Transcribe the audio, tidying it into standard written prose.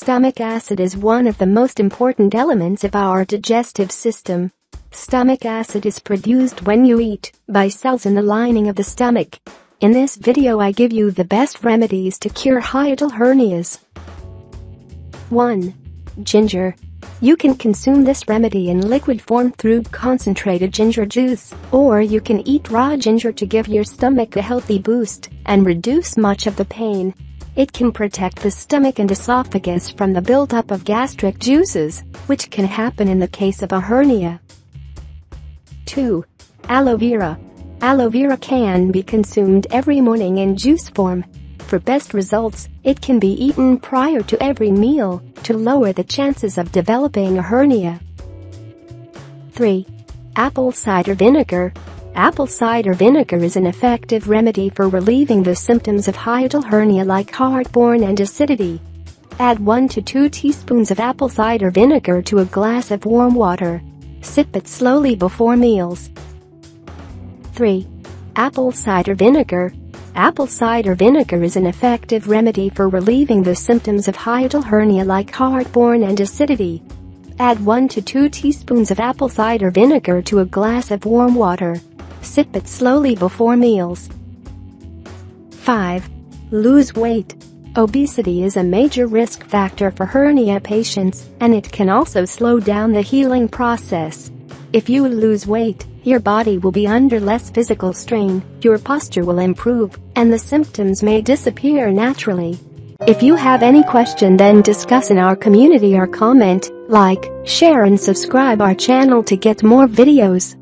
Stomach acid is one of the most important elements of our digestive system. Stomach acid is produced when you eat, by cells in the lining of the stomach. In this video I give you the best remedies to cure hiatal hernias. 1. Ginger. You can consume this remedy in liquid form through concentrated ginger juice, or you can eat raw ginger to give your stomach a healthy boost and reduce much of the pain. It can protect the stomach and esophagus from the buildup of gastric juices, which can happen in the case of a hernia. 2. Aloe vera. Aloe vera can be consumed every morning in juice form. For best results, it can be eaten prior to every meal to lower the chances of developing a hernia. 3. Apple cider vinegar. Apple cider vinegar is an effective remedy for relieving the symptoms of hiatal hernia like heartburn and acidity. Add 1 to 2 teaspoons of apple cider vinegar to a glass of warm water. Sip it slowly before meals. 3. Apple cider vinegar. Apple cider vinegar is an effective remedy for relieving the symptoms of hiatal hernia like heartburn and acidity. Add 1 to 2 teaspoons of apple cider vinegar to a glass of warm water. Sip it slowly before meals. 5. Lose weight. Obesity is a major risk factor for hernia patients, and it can also slow down the healing process. If you lose weight, your body will be under less physical strain, your posture will improve, and the symptoms may disappear naturally. If you have any question, then discuss in our community or comment, like, share and subscribe our channel to get more videos.